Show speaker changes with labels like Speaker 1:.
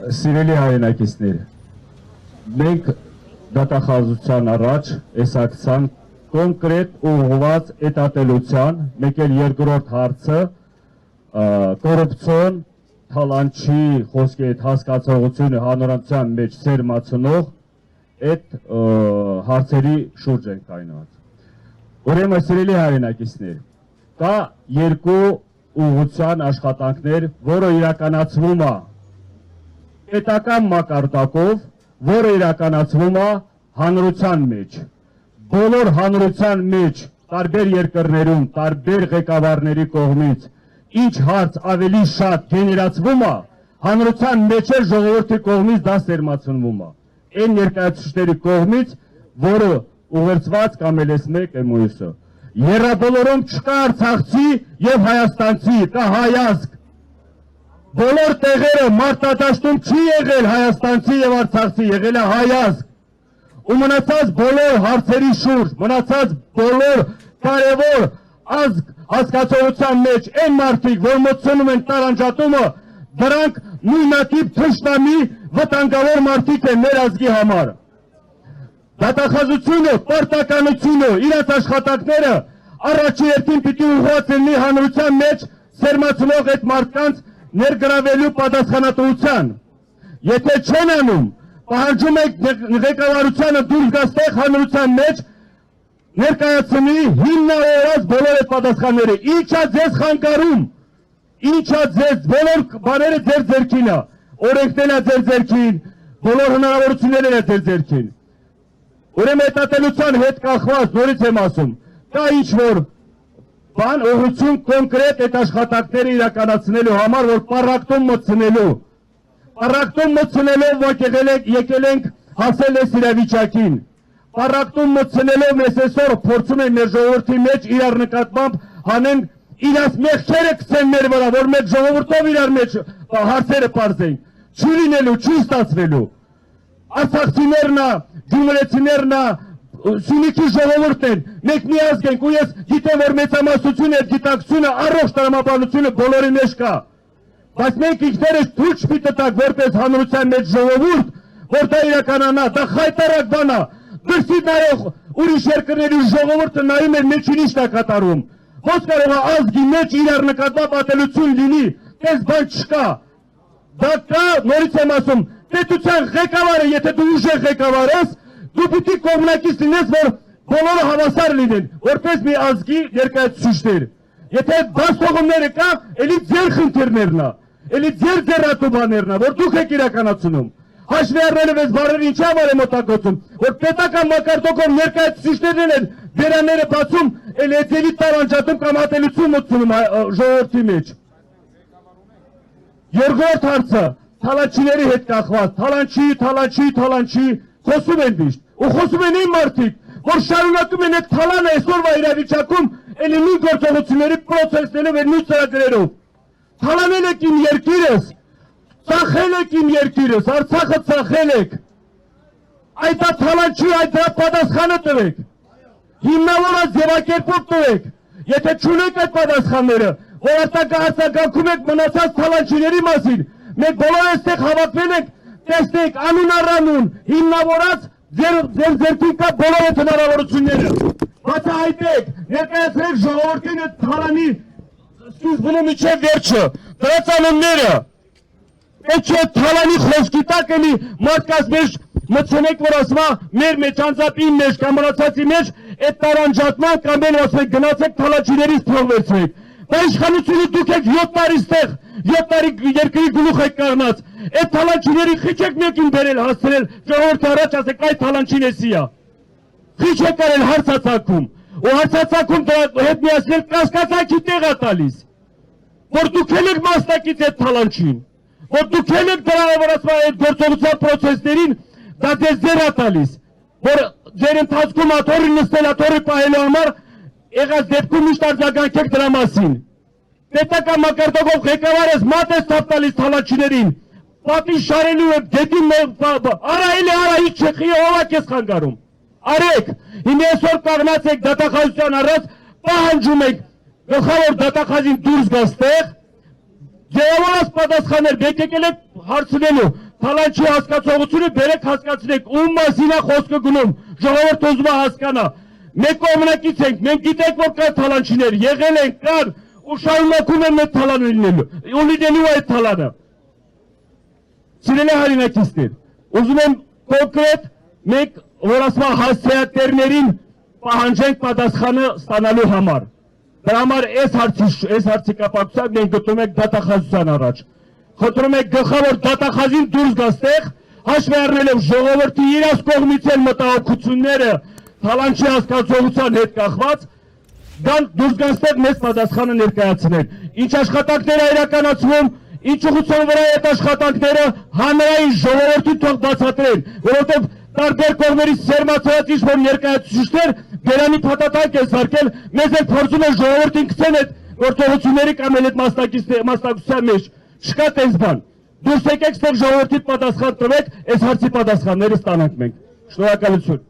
Speaker 1: Սիրելի հայրենակիցներ, մենք դատախազության առաջ էսակցան կոնկրետ ուղղված էտատելության, մեկ էլ երկրորդ հարցը կոռուպցիոն թալանչի խոսքի այդ հասկացողությունը հանրության մեջ սերմացնող այդ հարցերի շուրջ են կայնված։ Ուրեմն սիրելի հայրենակիցներ, կա երկու ուղղության աշխատանքներ, որը իրականացվում է պետական մակարդակով, որը իրականացվում է հանրության մեջ։ Բոլոր հանրության մեջ տարբեր երկրներում, տարբեր ղեկավարների կողմից ինչ հարց ավելի շատ գեներացվում է, հանրության մեջ էլ ժողովրդի կողմից դա սերմացնվում է։ Այն ներկայացուցիչների կողմից, որը ուղերձված կամ էլ էս մեկ մյուսը։ Եռաբոլորում չկա արցախցի եւ հայաստանցի, կա հայազգ։ Բոլոր տեղերը մարտադաշտում չի եղել հայաստանցի եւ արցախցի, եղել է հայազգ։ Ու մնացած բոլոր հարցերի շուրջ, մնացած բոլոր կարևոր ազգ հասկացողության մեջ այն մարդիկ, որ մտցնում են տարանջատումը, դրանք նույնատիպ թշնամի վտանգավոր մարդիկ են մեր ազգի համար։ Դատախազությունը, պարտականությունը, իրաց աշխատանքները առաջի հերթին պիտի ուղղված լինի հանրության մեջ սերմացնող այդ մարդկանց ներգրավելու պատասխանատվության։ Եթե չեն անում, պահանջում եք ղեկավարությանը դուրս գալ հանրության մեջ ներկայացնի հիմնավորված բոլոր այդ պատասխանները։ Ինչա ձեզ խանգարում, ինչա ձեզ բոլոր բաները ձեր ձեռքին է, օրենքներն է ձեր ձեռքին, բոլոր հնարավորություններն է ձեր ձեռքին։ Ուրեմն հետատելության հետ կախված, նորից եմ ասում, կա ինչ-որ բան ուղղություն կոնկրետ այդ աշխատանքները իրականացնելու համար, որ պառակտում մտցնելով եկել ենք հասել այս իրավիճակին։ Պառակտում մտցնելով մեզ այսօր փորձում են մեր ժողովրդի մեջ իրար նկատմամբ հանեն իրաց մեղքերը գցեն մեր վրա, որ մեկ ժողովրդով իրար մեջ հարցերը պարզենք։ Չի լինելու, չի ստացվելու։ Արցախցիներն է, գյումրեցիներն է, Սյունիքի ժողովուրդն են, մենք մի ազգ ենք ու ես գիտեմ, որ մեծամասնությունը այդ գիտակցությունը, առողջ տրամաբանությունը բոլորի մեջ կա։ Բայց մենք ինքներս թույլ չպիտի տակ որպես հանրության մեջ ժողովուրդ, որ դա իրականանա, դա խայտարակ բան է։ Դրսի նայող ուրիշ երկրների ժողովուրդը նայում են մեջին ինչ է կատարում։ Ոնց կարող է ազգի մեջ իրար նկատմամբ ատելություն լինի, այս բան չկա։ Դա կա, նորից եմ ասում, պետության ղեկավարը, եթե դու ուժեղ ղեկավար ես, դու պիտի կողմնակից լինես, որ բոլորը հավասար լինեն, որպես մի ազգի ներկայացուցիչներ։ Եթե դասողումները կա, էլի ձեր խնդիրներն է, էլի ձեր ձեռատու բաներն է, որ դուք եք իրականացնում։ Հաշվի առնելով այս բառերը ինչա վար եմ օտագործում, որ պետական մակարդակով ներկայացուցիչներն են դերանները բացում, էլ էցելի տարանջատում կամ ատելություն մտցնում ժողովրդի մեջ։ Երկրորդ հարցը թալանչիների հետ կախված, թալանչի, խոսում են միշտ, ու խոսում են այն մարդիկ, որ շարունակում են այդ թալանը այսօրվա իրավիճակում էլի նույն գործողությունների պրոցեսներով և նույն ծրագրերով։ Թալանել եք իմ երկիրս, ծախել եք իմ երկիրս, Արցախը ծախել եք։ Այդ թալանչի այդ դրա պատասխանը տվեք։ Հիմնավորած ձևակերպով տվեք։ Եթե չունեք այդ պատասխանները, որ արտագաղթականքում եք մնացած թալանչիների մասին, մենք բոլոր այստեղ հավաքվել ենք, տեսնեք անուն առանուն, հիմնավորած ձեր ձերքին կա բոլոր այդ հնարավորությունները։ Բացահայտեք, ներկայացրեք ժողովրդին այդ թալանի սկիզբնու միջև վերջը, դրանց անունները։ Այդ չէ թալանի խոսքի տակ էլի մարդկանց մեջ մտցնեք, որ ասում է մեր մեջ, անձամբ իմ մեջ կամ մնացածի մեջ այդ տարանջատման կամ էլ ասում եք գնացեք թալանչիներից թող վերցրեք։ Դա իշխանությունը դուք եք 7 տարի ստեղ, 7 տարի երկրի գլուխ եք կանգնած, այդ թալանչիների խիչ եք մեկին բերել հասցրել, ժողովրդի առաջ ասեք այդ թալանչին էսի է։ Խիչ եք կարել հարցացակում, ու հարցացակում դրա հետ միասին կասկածանքի տեղ է տալիս, որ դուք եք մասնակից այդ թալանչին, որ դուք եք դրա որ ասում այդ գործողության պրոցեսներին, դա ձեզ ձեր է տալիս, որ ձեր ընթացքում աթոռի նստել, աթոռի պահելու համար եղած դեպքում միշտ արձագանքեք դրա մասին։ Պետական մակարդակով ղեկավարես մատ ես թափ տալիս թալանչիներին, պատի շարելու եք դեպի արա էլի արա ինչ չխի ով եք ես խանգարում։ Արեք, հիմա այսօր կանգնած եք դատախազության առած, պահանջում եք գլխավոր դատախազին դուրս գա ստեղ, ձևավորած պատասխաններ եկել եք հարցնելու, թալանչի հասկացողությունը բերեք հասկացնեք, ում մասին է խոսքը գնում, ժողովուրդը ուզում է հասկանա։ Մենք կողմնակից ենք, մենք գիտենք, որ կան թալանչիներ, եղել են, կան, ու շարունակում են մեր թալանը լինելու, ու լինելու այդ թալանը։ Սիրելի հայրենակիցներ, ուզում եմ կոնկրետ մենք, որ ասում եմ հասցեատերներին պահանջենք պատասխանը ստանալու համար։ Դրա համար այս հարցի կապակցությամբ մենք գտնում ենք դատախազության առաջ։ Խնդրում ենք գլխավոր դատախազին դուրս գաստեղ, հաշվի առնելով ժողովրդի իրաց կողմից են մտահոգությունները թալանչի հասկացողության հետ կախված, դան դուրս գաստեղ մեծ պատասխանը ներկայացնել։ Ինչ աշխատանքներ է իրականացվում, ինչ ուղղության վրա այդ աշխատանքները հանրային ժողովրդին թող բացատրեն, որովհետև տարբեր կողմերից սերմացած ինչ-որ ներկայացուցիչներ բերանի փաթաթանք են սարքել, մեզ էլ փորձում են ժողովրդին գցեն այդ գործողությունների կամ այդ մասնակցության մեջ, չկա տես բան։ Դուրս եկեք ստեղ ժողովրդին պատասխան տվեք, այս հարցի պատասխանները ստանանք մենք։ Շնորհակալություն։